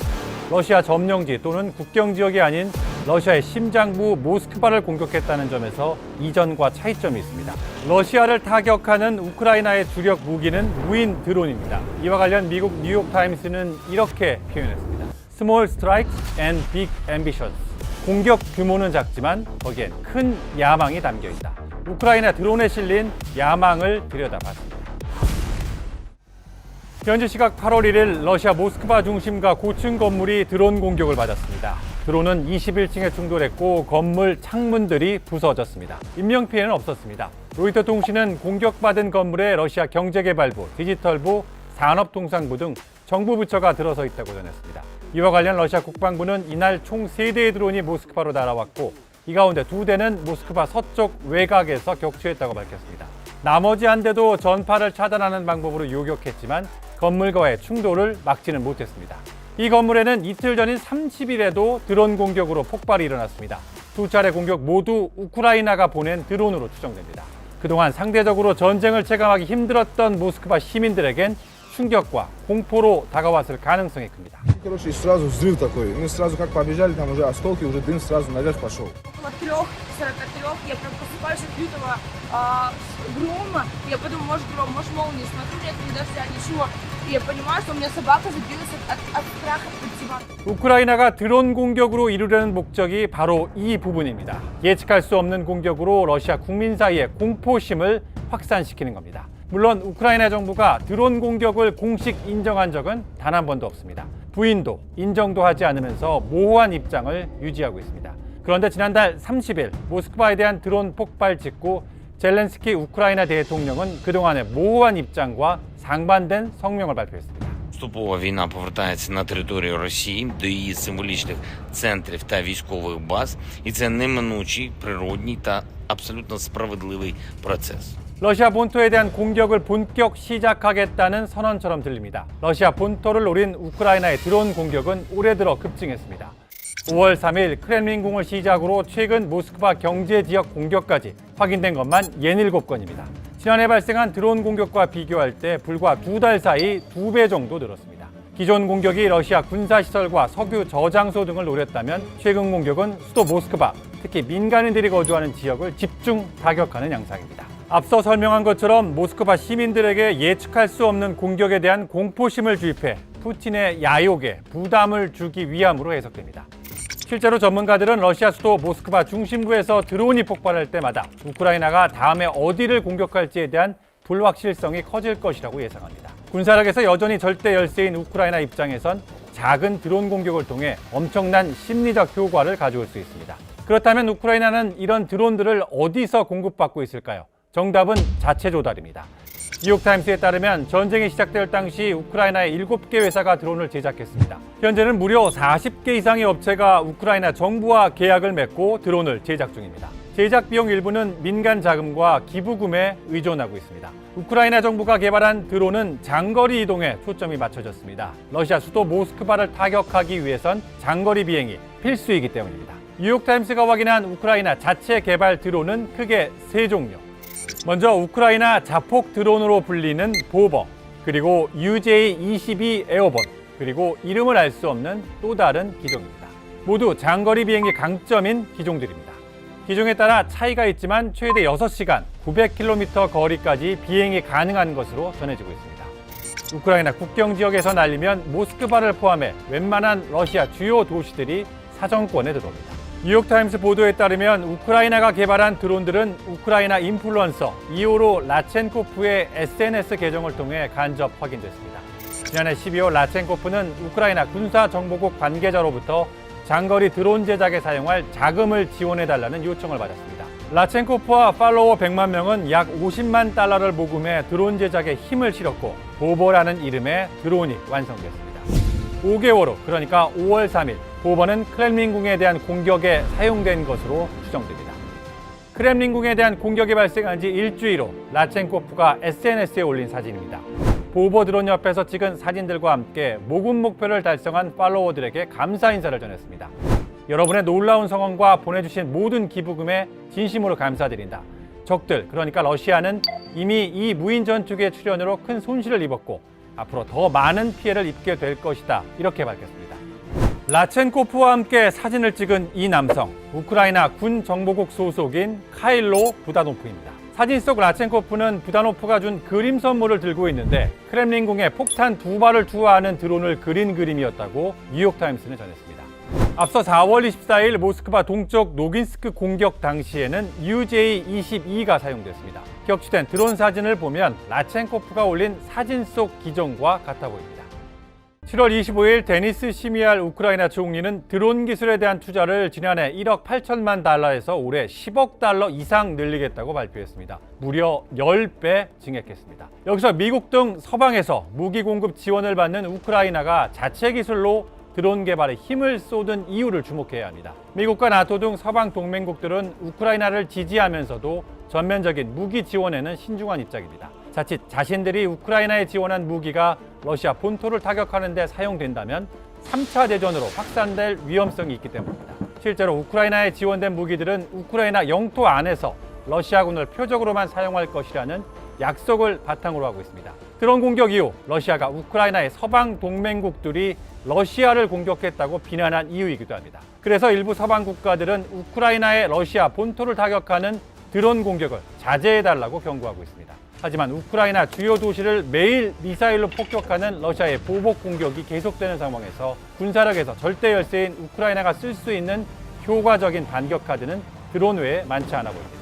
러시아 점령지 또는 국경 지역이 아닌 러시아의 심장부 모스크바를 공격했다는 점에서 이전과 차이점이 있습니다. 러시아를 타격하는 우크라이나의 주력 무기는 무인 드론입니다. 이와 관련 미국 뉴욕타임스는 이렇게 표현했습니다. Small strikes and big ambitions. 공격 규모는 작지만 거기엔 큰 야망이 담겨 있다. 우크라이나 드론에 실린 야망을 들여다봤습니다. 현지 시각 8월 1일 러시아 모스크바 중심가 고층 건물이 드론 공격을 받았습니다. 드론은 21층에 충돌했고 건물 창문들이 부서졌습니다. 인명피해는 없었습니다. 로이터 통신은 공격받은 건물에 러시아 경제개발부, 디지털부, 산업통상부 등 정부 부처가 들어서 있다고 전했습니다. 이와 관련 러시아 국방부는 이날 총 3대의 드론이 모스크바로 날아왔고 이 가운데 2대는 모스크바 서쪽 외곽에서 격추했다고 밝혔습니다. 나머지 한 대도 전파를 차단하는 방법으로 요격했지만 건물과의 충돌을 막지는 못했습니다. 이 건물에는 이틀 전인 30일에도 드론 공격으로 폭발이 일어났습니다. 2차례 공격 모두 우크라이나가 보낸 드론으로 추정됩니다. 그동안 상대적으로 전쟁을 체감하기 힘들었던 모스크바 시민들에겐 충격과 공포로 다가왔을 가능성이 큽니다. Короче, сразу взрыв такой. Мы сразу как побежали, там уже осколки, уже дым сразу наверх пошел. Около 3:43 я прям просыпаюсь от лютого грома. Я подумала, может гром, может молния. Смотрю, нет ни дождя, ничего. И я понимаю, что у меня собака забилась от страха под диван. 우크라이나가 드론 공격으로 이루려는 목적이 바로 이 부분입니다. 예측할 수 없는 공격으로 러시아 국민 사이에 공포심을 확산시키는 겁니다. 물론 우크라이나 정부가 드론 공격을 공식 인정한 적은 단 한 번도 없습니다. 부인도 인정도 하지 않으면서 모호한 입장을 유지하고 있습니다. 그런데 지난달 30일 모스크바에 대한 드론 폭발 직후 젤렌스키 우크라이나 대통령은 그동안의 모호한 입장과 상반된 성명을 발표했습니다. Поступова війна повертається на територію Росії до її символічних центрів та військових баз, і це неминучий, природній та абсолютно справедливий процес. 러시아 본토에 대한 공격을 본격 시작하겠다는 선언처럼 들립니다. 러시아 본토를 노린 우크라이나의 드론 공격은 올해 들어 급증했습니다. 5월 3일 크렘린궁을 시작으로 최근 모스크바 경제지역 공격까지 확인된 것만 67건입니다. 지난해 발생한 드론 공격과 비교할 때 불과 2달 사이 2배 정도 늘었습니다. 기존 공격이 러시아 군사시설과 석유 저장소 등을 노렸다면 최근 공격은 수도 모스크바, 특히 민간인들이 거주하는 지역을 집중 타격하는 양상입니다. 앞서 설명한 것처럼 모스크바 시민들에게 예측할 수 없는 공격에 대한 공포심을 주입해 푸틴의 야욕에 부담을 주기 위함으로 해석됩니다. 실제로 전문가들은 러시아 수도 모스크바 중심부에서 드론이 폭발할 때마다 우크라이나가 다음에 어디를 공격할지에 대한 불확실성이 커질 것이라고 예상합니다. 군사력에서 여전히 절대 열세인 우크라이나 입장에선 작은 드론 공격을 통해 엄청난 심리적 효과를 가져올 수 있습니다. 그렇다면 우크라이나는 이런 드론들을 어디서 공급받고 있을까요? 정답은 자체 조달입니다. 뉴욕타임스에 따르면 전쟁이 시작될 당시 우크라이나의 7개 회사가 드론을 제작했습니다. 현재는 무려 40개 이상의 업체가 우크라이나 정부와 계약을 맺고 드론을 제작 중입니다. 제작 비용 일부는 민간 자금과 기부금에 의존하고 있습니다. 우크라이나 정부가 개발한 드론은 장거리 이동에 초점이 맞춰졌습니다. 러시아 수도 모스크바를 타격하기 위해선 장거리 비행이 필수이기 때문입니다. 뉴욕타임스가 확인한 우크라이나 자체 개발 드론은 크게 3종류. 먼저 우크라이나 자폭 드론으로 불리는 보버, 그리고 UJ-22 에어본, 그리고 이름을 알 수 없는 또 다른 기종입니다. 모두 장거리 비행의 강점인 기종들입니다. 기종에 따라 차이가 있지만 최대 6시간, 900km 거리까지 비행이 가능한 것으로 전해지고 있습니다. 우크라이나 국경 지역에서 날리면 모스크바를 포함해 웬만한 러시아 주요 도시들이 사정권에 들어옵니다. 뉴욕타임스 보도에 따르면 우크라이나가 개발한 드론들은 우크라이나 인플루언서 이오로 라첸코프의 SNS 계정을 통해 간접 확인됐습니다. 지난해 12월 라첸코프는 우크라이나 군사정보국 관계자로부터 장거리 드론 제작에 사용할 자금을 지원해달라는 요청을 받았습니다. 라첸코프와 팔로워 100만 명은 약 50만 달러를 모금해 드론 제작에 힘을 실었고 보버라는 이름의 드론이 완성됐습니다. 5개월 후, 그러니까 5월 3일 보버는 크렘린궁에 대한 공격에 사용된 것으로 추정됩니다. 크렘린궁에 대한 공격이 발생한 지 일주일 후 라첸코프가 SNS에 올린 사진입니다. 보버 드론 옆에서 찍은 사진들과 함께 모금 목표를 달성한 팔로워들에게 감사 인사를 전했습니다. 여러분의 놀라운 성원과 보내주신 모든 기부금에 진심으로 감사드린다. 적들, 그러니까 러시아는 이미 이 무인 전투기의 출현으로 큰 손실을 입었고 앞으로 더 많은 피해를 입게 될 것이다. 이렇게 밝혔습니다. 라첸코프와 함께 사진을 찍은 이 남성, 우크라이나 군 정보국 소속인 카일로 부다노프입니다. 사진 속 라첸코프는 부다노프가 준 그림 선물을 들고 있는데 크렘린궁에 폭탄 2발을 투하하는 드론을 그린 그림이었다고 뉴욕타임스는 전했습니다. 앞서 4월 24일 모스크바 동쪽 노긴스크 공격 당시에는 UJ-22가 사용됐습니다. 격추된 드론 사진을 보면 라첸코프가 올린 사진 속 기종과 같아 보입니다. 7월 25일 데니스 시미알 우크라이나 총리는 드론 기술에 대한 투자를 지난해 1억 8천만 달러에서 올해 10억 달러 이상 늘리겠다고 발표했습니다. 무려 10배 증액했습니다. 여기서 미국 등 서방에서 무기 공급 지원을 받는 우크라이나가 자체 기술로 드론 개발에 힘을 쏟은 이유를 주목해야 합니다. 미국과 나토 등 서방 동맹국들은 우크라이나를 지지하면서도 전면적인 무기 지원에는 신중한 입장입니다. 자칫 자신들이 우크라이나에 지원한 무기가 러시아 본토를 타격하는 데 사용된다면 3차 대전으로 확산될 위험성이 있기 때문입니다. 실제로 우크라이나에 지원된 무기들은 우크라이나 영토 안에서 러시아군을 표적으로만 사용할 것이라는 약속을 바탕으로 하고 있습니다. 드론 공격 이후 러시아가 우크라이나의 서방 동맹국들이 러시아를 공격했다고 비난한 이유이기도 합니다. 그래서 일부 서방 국가들은 우크라이나의 러시아 본토를 타격하는 드론 공격을 자제해달라고 경고하고 있습니다. 하지만 우크라이나 주요 도시를 매일 미사일로 폭격하는 러시아의 보복 공격이 계속되는 상황에서 군사력에서 절대 열세인 우크라이나가 쓸 수 있는 효과적인 반격 카드는 드론 외에 많지 않아 보입니다.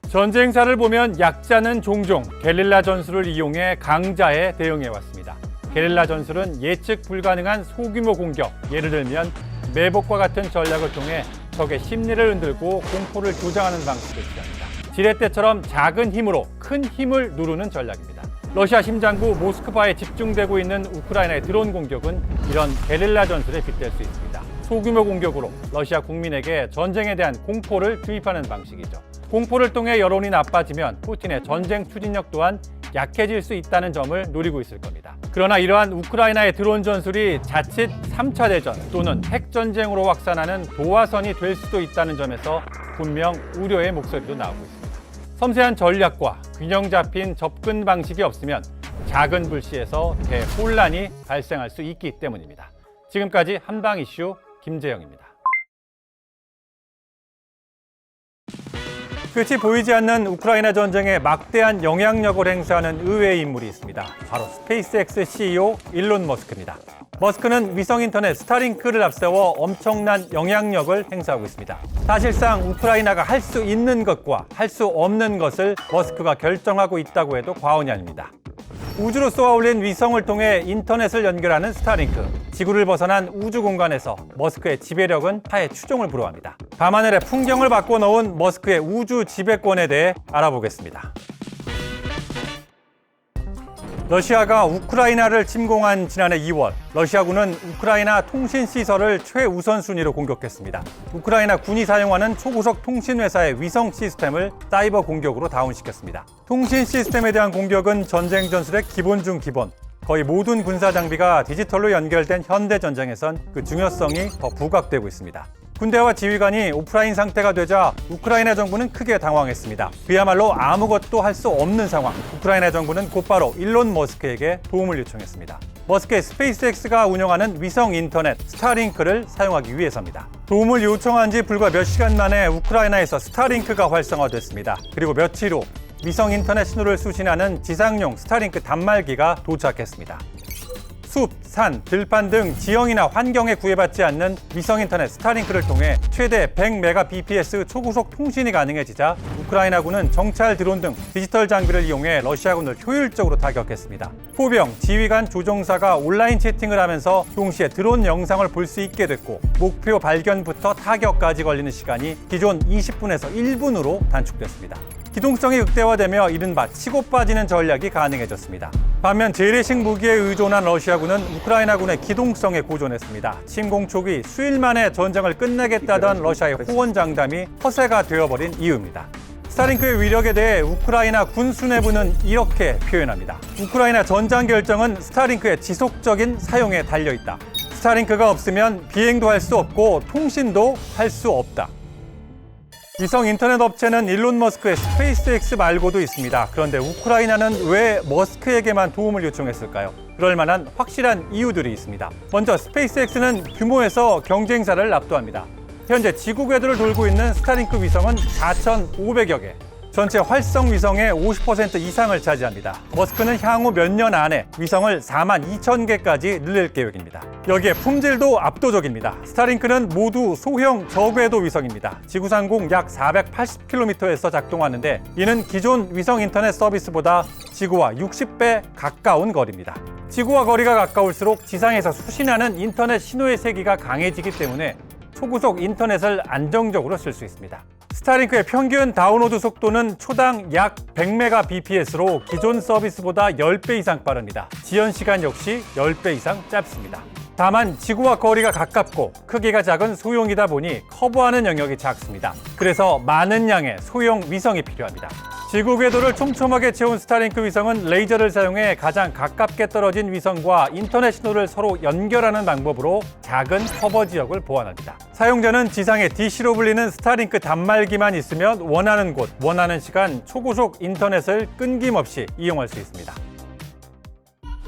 전쟁사를 보면 약자는 종종 게릴라 전술을 이용해 강자에 대응해왔습니다. 게릴라 전술은 예측 불가능한 소규모 공격, 예를 들면 매복과 같은 전략을 통해 적의 심리를 흔들고 공포를 조장하는 방식을 취합니다. 지렛대처럼 작은 힘으로 큰 힘을 누르는 전략입니다. 러시아 심장부 모스크바에 집중되고 있는 우크라이나의 드론 공격은 이런 게릴라 전술에 빗댈 수 있습니다. 소규모 공격으로 러시아 국민에게 전쟁에 대한 공포를 주입하는 방식이죠. 공포를 통해 여론이 나빠지면 푸틴의 전쟁 추진력 또한 약해질 수 있다는 점을 노리고 있을 겁니다. 그러나 이러한 우크라이나의 드론 전술이 자칫 3차 대전 또는 핵전쟁으로 확산하는 도화선이 될 수도 있다는 점에서 분명 우려의 목소리도 나오고 있습니다. 섬세한 전략과 균형 잡힌 접근 방식이 없으면 작은 불씨에서 대혼란이 발생할 수 있기 때문입니다. 지금까지 한방 이슈 김재영입니다. 끝이 보이지 않는 우크라이나 전쟁에 막대한 영향력을 행사하는 의외의 인물이 있습니다. 바로 스페이스X CEO 일론 머스크입니다. 머스크는 위성 인터넷 스타링크를 앞세워 엄청난 영향력을 행사하고 있습니다. 사실상 우크라이나가 할 수 있는 것과 할 수 없는 것을 머스크가 결정하고 있다고 해도 과언이 아닙니다. 우주로 쏘아 올린 위성을 통해 인터넷을 연결하는 스타링크. 지구를 벗어난 우주 공간에서 머스크의 지배력은 타의 추종을 불허합니다. 밤하늘의 풍경을 바꿔놓은 머스크의 우주 지배권에 대해 알아보겠습니다. 러시아가 우크라이나를 침공한 지난해 2월, 러시아군은 우크라이나 통신 시설을 최우선 순위로 공격했습니다. 우크라이나 군이 사용하는 초고속 통신 회사의 위성 시스템을 사이버 공격으로 다운시켰습니다. 통신 시스템에 대한 공격은 전쟁 전술의 기본 중 기본. 거의 모든 군사 장비가 디지털로 연결된 현대 전쟁에선 그 중요성이 더 부각되고 있습니다. 군대와 지휘관이 오프라인 상태가 되자 우크라이나 정부는 크게 당황했습니다. 그야말로 아무것도 할 수 없는 상황. 우크라이나 정부는 곧바로 일론 머스크에게 도움을 요청했습니다. 머스크의 스페이스X가 운영하는 위성 인터넷 스타링크를 사용하기 위해서입니다. 도움을 요청한 지 불과 몇 시간 만에 우크라이나에서 스타링크가 활성화됐습니다. 그리고 며칠 후 위성 인터넷 신호를 수신하는 지상용 스타링크 단말기가 도착했습니다. 숲, 산, 들판 등 지형이나 환경에 구애받지 않는 위성 인터넷 스타링크를 통해 최대 100mbps 초고속 통신이 가능해지자 우크라이나군은 정찰 드론 등 디지털 장비를 이용해 러시아군을 효율적으로 타격했습니다. 포병, 지휘관, 조종사가 온라인 채팅을 하면서 동시에 드론 영상을 볼 수 있게 됐고 목표 발견부터 타격까지 걸리는 시간이 기존 20분에서 1분으로 단축됐습니다. 기동성이 극대화되며 이른바 치고 빠지는 전략이 가능해졌습니다. 반면 재래식 무기에 의존한 러시아군은 우크라이나군의 기동성에 고전했습니다. 침공 초기 수일 만에 전쟁을 끝내겠다던 러시아의 호언장담이 허세가 되어버린 이유입니다. 스타링크의 위력에 대해 우크라이나 군 수뇌부는 이렇게 표현합니다. 우크라이나 전장 결정은 스타링크의 지속적인 사용에 달려있다. 스타링크가 없으면 비행도 할 수 없고 통신도 할 수 없다. 위성 인터넷 업체는 일론 머스크의 스페이스X 말고도 있습니다. 그런데 우크라이나는 왜 머스크에게만 도움을 요청했을까요? 그럴 만한 확실한 이유들이 있습니다. 먼저 스페이스X는 규모에서 경쟁사를 압도합니다. 현재 지구 궤도를 돌고 있는 스타링크 위성은 4,500여 개. 전체 활성 위성의 50% 이상을 차지합니다. 머스크는 향후 몇 년 안에 위성을 42,000개까지 늘릴 계획입니다. 여기에 품질도 압도적입니다. 스타링크는 모두 소형 저궤도 위성입니다. 지구상공 약 480km에서 작동하는데 이는 기존 위성 인터넷 서비스보다 지구와 60배 가까운 거리입니다. 지구와 거리가 가까울수록 지상에서 수신하는 인터넷 신호의 세기가 강해지기 때문에 초고속 인터넷을 안정적으로 쓸 수 있습니다. 스타링크의 평균 다운로드 속도는 초당 약 100mbps로 기존 서비스보다 10배 이상 빠릅니다. 지연 시간 역시 10배 이상 짧습니다. 다만 지구와 거리가 가깝고 크기가 작은 소형이다 보니 커버하는 영역이 작습니다. 그래서 많은 양의 소형 위성이 필요합니다. 지구 궤도를 촘촘하게 채운 스타링크 위성은 레이저를 사용해 가장 가깝게 떨어진 위성과 인터넷 신호를 서로 연결하는 방법으로 작은 커버 지역을 보완합니다. 사용자는 지상의 DC로 불리는 스타링크 단말기만 있으면 원하는 곳, 원하는 시간 초고속 인터넷을 끊김없이 이용할 수 있습니다.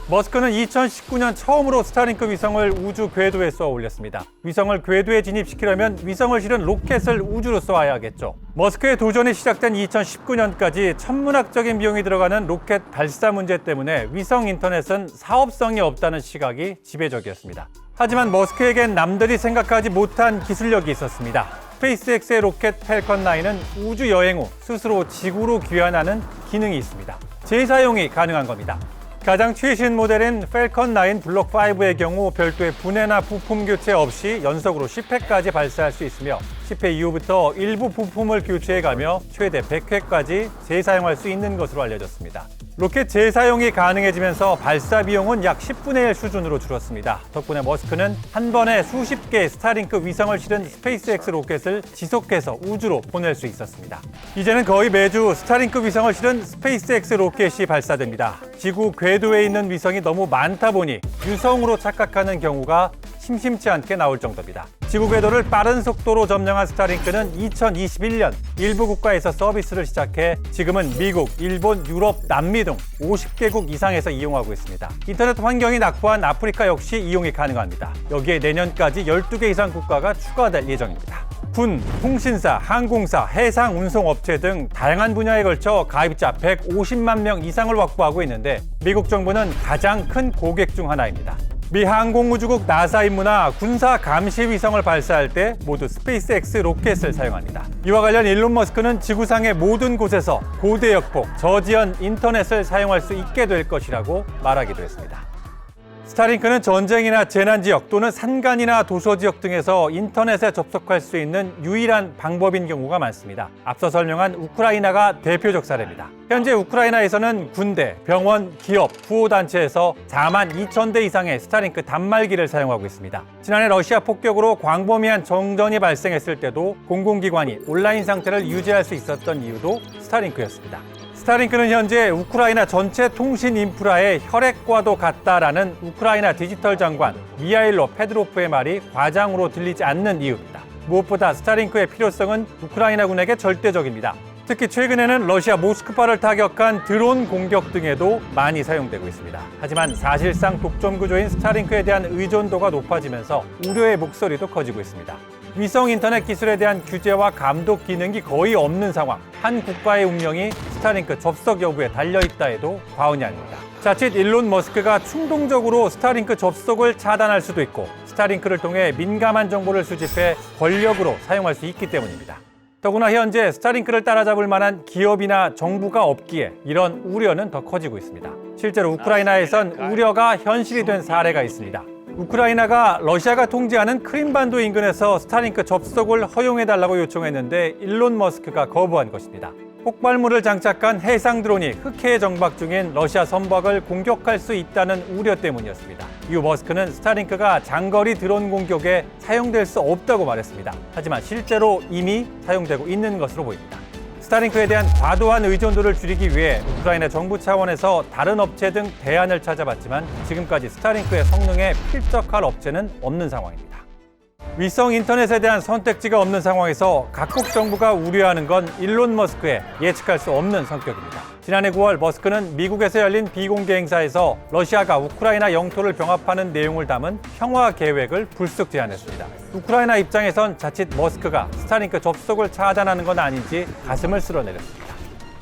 머스크는 2019년 처음으로 스타링크 위성을 우주 궤도에 쏘아 올렸습니다. 위성을 궤도에 진입시키려면 위성을 실은 로켓을 우주로 쏘아야 하겠죠. 머스크의 도전이 시작된 2019년까지 천문학적인 비용이 들어가는 로켓 발사 문제 때문에 위성 인터넷은 사업성이 없다는 시각이 지배적이었습니다. 하지만 머스크에겐 남들이 생각하지 못한 기술력이 있었습니다. 스페이스X의 로켓 팰컨 9은 우주 여행 후 스스로 지구로 귀환하는 기능이 있습니다. 재사용이 가능한 겁니다. 가장 최신 모델인 팰컨 9 블록 5의 경우 별도의 분해나 부품 교체 없이 연속으로 10회까지 발사할 수 있으며 10회 이후부터 일부 부품을 교체해가며 최대 100회까지 재사용할 수 있는 것으로 알려졌습니다. 로켓 재사용이 가능해지면서 발사 비용은 약 10분의 1 수준으로 줄었습니다. 덕분에 머스크는 한 번에 수십 개의 스타링크 위성을 실은 스페이스X 로켓을 지속해서 우주로 보낼 수 있었습니다. 이제는 거의 매주 스타링크 위성을 실은 스페이스X 로켓이 발사됩니다. 지구 궤도에 있는 위성이 너무 많다 보니 유성으로 착각하는 경우가 심심치 않게 나올 정도입니다. 지구 궤도를 빠른 속도로 점령한 스타링크는 2021년 일부 국가에서 서비스를 시작해 지금은 미국, 일본, 유럽, 남미 등 50개국 이상에서 이용하고 있습니다. 인터넷 환경이 낙후한 아프리카 역시 이용이 가능합니다. 여기에 내년까지 12개 이상 국가가 추가될 예정입니다. 군, 통신사, 항공사, 해상 운송업체 등 다양한 분야에 걸쳐 가입자 150만 명 이상을 확보하고 있는데 미국 정부는 가장 큰 고객 중 하나입니다. 미 항공우주국 나사 임무나 군사 감시 위성을 발사할 때 모두 스페이스X 로켓을 사용합니다. 이와 관련 일론 머스크는 지구상의 모든 곳에서 고대역폭, 저지연 인터넷을 사용할 수 있게 될 것이라고 말하기도 했습니다. 스타링크는 전쟁이나 재난지역 또는 산간이나 도서지역 등에서 인터넷에 접속할 수 있는 유일한 방법인 경우가 많습니다. 앞서 설명한 우크라이나가 대표적 사례입니다. 현재 우크라이나에서는 군대, 병원, 기업, 구호단체에서 42,000대 이상의 스타링크 단말기를 사용하고 있습니다. 지난해 러시아 폭격으로 광범위한 정전이 발생했을 때도 공공기관이 온라인 상태를 유지할 수 있었던 이유도 스타링크였습니다. 스타링크는 현재 우크라이나 전체 통신 인프라의 혈액과도 같다라는 우크라이나 디지털 장관 미하일로 페드로프의 말이 과장으로 들리지 않는 이유입니다. 무엇보다 스타링크의 필요성은 우크라이나군에게 절대적입니다. 특히 최근에는 러시아 모스크바를 타격한 드론 공격 등에도 많이 사용되고 있습니다. 하지만 사실상 독점 구조인 스타링크에 대한 의존도가 높아지면서 우려의 목소리도 커지고 있습니다. 위성 인터넷 기술에 대한 규제와 감독 기능이 거의 없는 상황, 한 국가의 운명이 스타링크 접속 여부에 달려있다 해도 과언이 아닙니다. 자칫 일론 머스크가 충동적으로 스타링크 접속을 차단할 수도 있고 스타링크를 통해 민감한 정보를 수집해 권력으로 사용할 수 있기 때문입니다. 더구나 현재 스타링크를 따라잡을 만한 기업이나 정부가 없기에 이런 우려는 더 커지고 있습니다. 실제로 우크라이나에선 우려가 현실이 된 사례가 있습니다. 우크라이나가 러시아가 통제하는 크림반도 인근에서 스타링크 접속을 허용해달라고 요청했는데 일론 머스크가 거부한 것입니다. 폭발물을 장착한 해상 드론이 흑해에 정박 중인 러시아 선박을 공격할 수 있다는 우려 때문이었습니다. 이후 머스크는 스타링크가 장거리 드론 공격에 사용될 수 없다고 말했습니다. 하지만 실제로 이미 사용되고 있는 것으로 보입니다. 스타링크에 대한 과도한 의존도를 줄이기 위해 우크라이나 정부 차원에서 다른 업체 등 대안을 찾아봤지만 지금까지 스타링크의 성능에 필적할 업체는 없는 상황입니다. 위성 인터넷에 대한 선택지가 없는 상황에서 각국 정부가 우려하는 건 일론 머스크의 예측할 수 없는 성격입니다. 지난해 9월 머스크는 미국에서 열린 비공개 행사에서 러시아가 우크라이나 영토를 병합하는 내용을 담은 평화 계획을 불쑥 제안했습니다. 우크라이나 입장에선 자칫 머스크가 스타링크 접속을 차단하는 건 아닌지 가슴을 쓸어내렸습니다.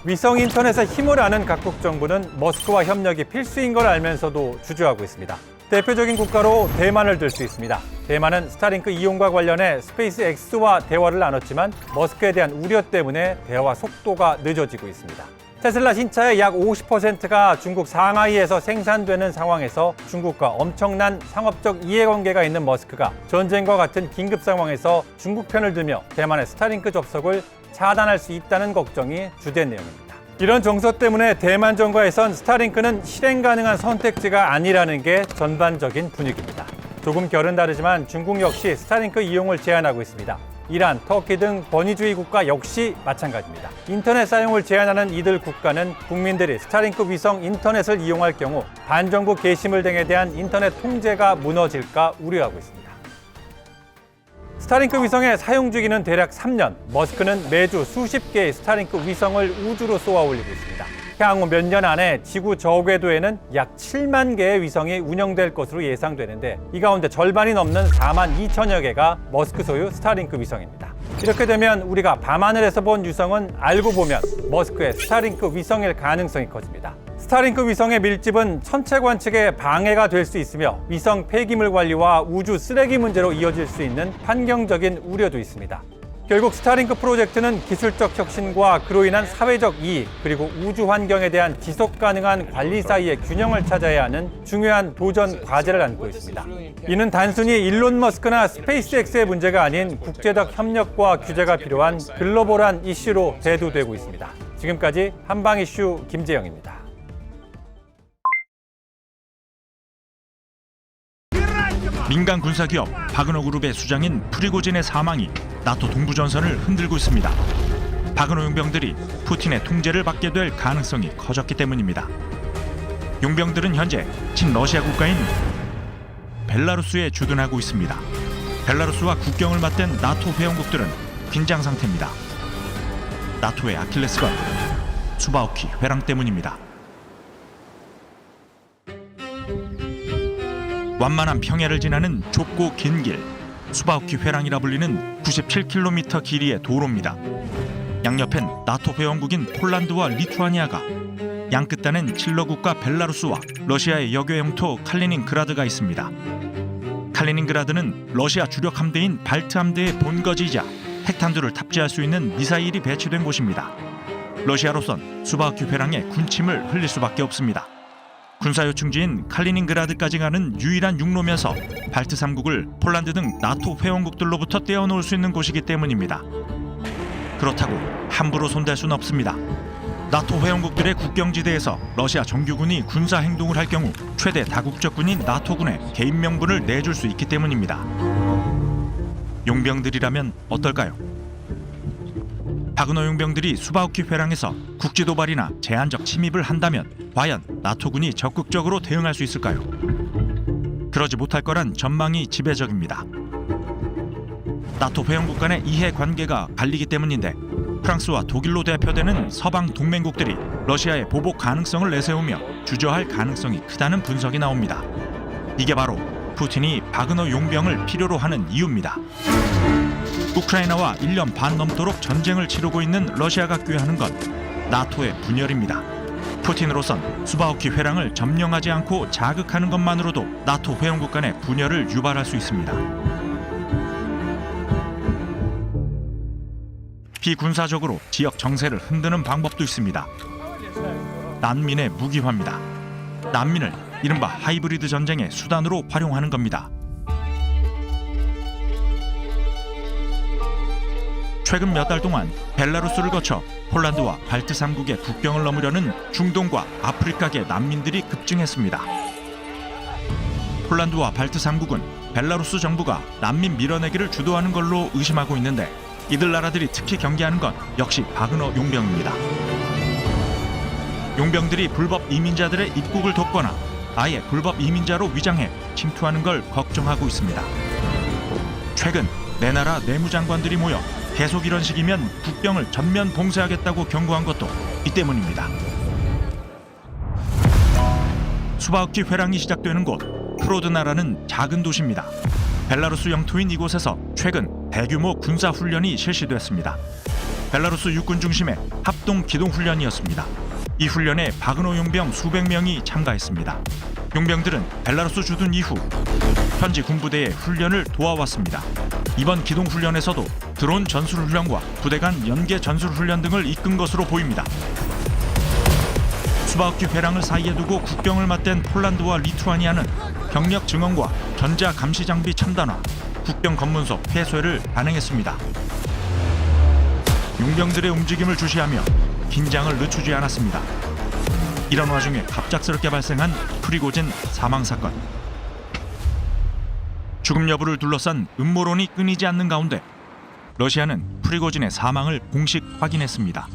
위성 인터넷에 힘을 아는 각국 정부는 머스크와 협력이 필수인 걸 알면서도 주저하고 있습니다. 대표적인 국가로 대만을 들 수 있습니다. 대만은 스타링크 이용과 관련해 스페이스X와 대화를 나눴지만 머스크에 대한 우려 때문에 대화 속도가 늦어지고 있습니다. 테슬라 신차의 약 50%가 중국 상하이에서 생산되는 상황에서 중국과 엄청난 상업적 이해관계가 있는 머스크가 전쟁과 같은 긴급 상황에서 중국 편을 들며 대만의 스타링크 접속을 차단할 수 있다는 걱정이 주된 내용입니다. 이런 정서 때문에 대만 정가에선 스타링크는 실행 가능한 선택지가 아니라는 게 전반적인 분위기입니다. 조금 결은 다르지만 중국 역시 스타링크 이용을 제한하고 있습니다. 이란, 터키 등 권위주의 국가 역시 마찬가지입니다. 인터넷 사용을 제한하는 이들 국가는 국민들이 스타링크 위성 인터넷을 이용할 경우 반정부 게시물 등에 대한 인터넷 통제가 무너질까 우려하고 있습니다. 스타링크 위성의 사용 주기는 대략 3년, 머스크는 매주 수십 개의 스타링크 위성을 우주로 쏘아 올리고 있습니다. 향후 몇 년 안에 지구 저궤도에는 약 7만 개의 위성이 운영될 것으로 예상되는데 이 가운데 절반이 넘는 4만 2천여 개가 머스크 소유 스타링크 위성입니다. 이렇게 되면 우리가 밤하늘에서 본 유성은 알고 보면 머스크의 스타링크 위성일 가능성이 커집니다. 스타링크 위성의 밀집은 천체 관측에 방해가 될 수 있으며 위성 폐기물 관리와 우주 쓰레기 문제로 이어질 수 있는 환경적인 우려도 있습니다. 결국 스타링크 프로젝트는 기술적 혁신과 그로 인한 사회적 이익, 그리고 우주 환경에 대한 지속 가능한 관리 사이의 균형을 찾아야 하는 중요한 도전 과제를 안고 있습니다. 이는 단순히 일론 머스크나 스페이스X의 문제가 아닌 국제적 협력과 규제가 필요한 글로벌한 이슈로 대두되고 있습니다. 지금까지 한방 이슈 김재영입니다. 민간 군사기업 바그너 그룹의 수장인 프리고진의 사망이 나토 동부전선을 흔들고 있습니다. 바그너 용병들이 푸틴의 통제를 받게 될 가능성이 커졌기 때문입니다. 용병들은 현재 친러시아 국가인 벨라루스에 주둔하고 있습니다. 벨라루스와 국경을 맞댄 나토 회원국들은 긴장 상태입니다. 나토의 아킬레스건 수바우키 회랑 때문입니다. 완만한 평야를 지나는 좁고 긴 길, 수바우키 회랑이라 불리는 97km 길이의 도로입니다. 양옆엔 나토 회원국인 폴란드와 리투아니아가, 양끝단엔 칠러국가 벨라루스와 러시아의 여교 영토 칼리닝그라드가 있습니다. 칼리닝그라드는 러시아 주력 함대인 발트 함대의 본거지이자 핵탄두를 탑재할 수 있는 미사일이 배치된 곳입니다. 러시아로선 수바우키 회랑에 군침을 흘릴 수밖에 없습니다. 군사 요충지인 칼리닝그라드까지 가는 유일한 육로면서 발트 3국을 폴란드 등 나토 회원국들로부터 떼어놓을 수 있는 곳이기 때문입니다. 그렇다고 함부로 손댈 수는 없습니다. 나토 회원국들의 국경지대에서 러시아 정규군이 군사 행동을 할 경우 최대 다국적군인 나토군에 개인 명분을 내줄 수 있기 때문입니다. 용병들이라면 어떨까요? 바그너 용병들이 수바우키 회랑에서 국지 도발이나 제한적 침입을 한다면 과연 나토군이 적극적으로 대응할 수 있을까요? 그러지 못할 거란 전망이 지배적입니다. 나토 회원국 간의 이해 관계가 갈리기 때문인데 프랑스와 독일로 대표되는 서방 동맹국들이 러시아의 보복 가능성을 내세우며 주저할 가능성이 크다는 분석이 나옵니다. 이게 바로 푸틴이 바그너 용병을 필요로 하는 이유입니다. 우크라이나와 1년 반 넘도록 전쟁을 치르고 있는 러시아가 꾀하는 건 나토의 분열입니다. 푸틴으로선 수바우키 회랑을 점령하지 않고 자극하는 것만으로도 나토 회원국 간의 분열을 유발할 수 있습니다. 비군사적으로 지역 정세를 흔드는 방법도 있습니다. 난민의 무기화입니다. 난민을 이른바 하이브리드 전쟁의 수단으로 활용하는 겁니다. 최근 몇 달 동안 벨라루스를 거쳐 폴란드와 발트 3국의 국경을 넘으려는 중동과 아프리카계 난민들이 급증했습니다. 폴란드와 발트 3국은 벨라루스 정부가 난민 밀어내기를 주도하는 걸로 의심하고 있는데 이들 나라들이 특히 경계하는 건 역시 바그너 용병입니다. 용병들이 불법 이민자들의 입국을 돕거나 아예 불법 이민자로 위장해 침투하는 걸 걱정하고 있습니다. 최근 네 나라 내무장관들이 모여 계속 이런 식이면 국경을 전면 봉쇄하겠다고 경고한 것도 이 때문입니다. 수바우키 회랑이 시작되는 곳 프로드나라는 작은 도시입니다. 벨라루스 영토인 이곳에서 최근 대규모 군사 훈련이 실시됐습니다. 벨라루스 육군 중심의 합동 기동 훈련이었습니다. 이 훈련에 바그너 용병 수백 명이 참가했습니다. 용병들은 벨라루스 주둔 이후 현지 군부대의 훈련을 도와왔습니다. 이번 기동 훈련에서도 드론 전술 훈련과 부대 간 연계 전술 훈련 등을 이끈 것으로 보입니다. 수바우키 회랑을 사이에 두고 국경을 맞댄 폴란드와 리투아니아는 병력 증원과 전자 감시 장비 첨단화, 국경 검문소 폐쇄를 단행했습니다. 용병들의 움직임을 주시하며 긴장을 늦추지 않았습니다. 이런 와중에 갑작스럽게 발생한 프리고진 사망 사건. 죽음 여부를 둘러싼 음모론이 끊이지 않는 가운데 러시아는 프리고진의 사망을 공식 확인했습니다.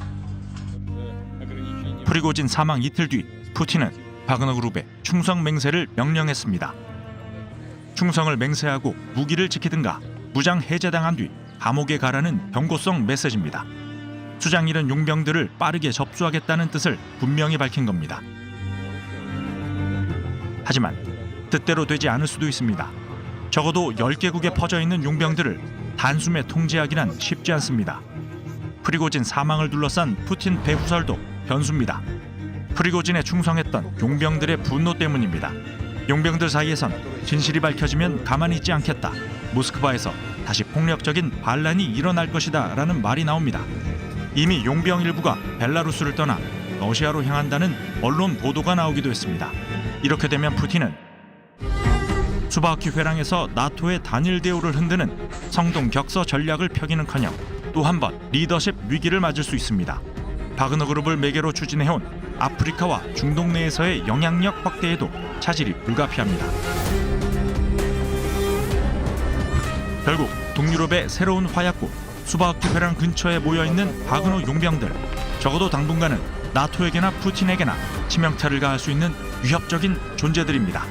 프리고진 사망 이틀 뒤 푸틴은 바그너 그룹에 충성 맹세를 명령했습니다. 충성을 맹세하고 무기를 지키든가 무장 해제당한 뒤 감옥에 가라는 경고성 메시지입니다. 수장 잃은 용병들을 빠르게 접수하겠다는 뜻을 분명히 밝힌 겁니다. 하지만 뜻대로 되지 않을 수도 있습니다. 적어도 10개국에 퍼져 있는 용병들을 단숨에 통제하기란 쉽지 않습니다. 프리고진 사망을 둘러싼 푸틴 배후설도 변수입니다. 프리고진에 충성했던 용병들의 분노 때문입니다. 용병들 사이에선 진실이 밝혀지면 가만히 있지 않겠다. 모스크바에서 다시 폭력적인 반란이 일어날 것이다 라는 말이 나옵니다. 이미 용병 일부가 벨라루스를 떠나 러시아로 향한다는 언론 보도가 나오기도 했습니다. 이렇게 되면 푸틴은 수바우키 회랑에서 나토의 단일 대우를 흔드는 성동격서 전략을 펴기는커녕 또 한 번 리더십 위기를 맞을 수 있습니다. 바그너 그룹을 매개로 추진해온 아프리카와 중동 내에서의 영향력 확대에도 차질이 불가피합니다. 결국 동유럽의 새로운 화약고 수바우키 회랑 근처에 모여있는 바그너 용병들, 적어도 당분간은 나토에게나 푸틴에게나 치명타를 가할 수 있는 위협적인 존재들입니다.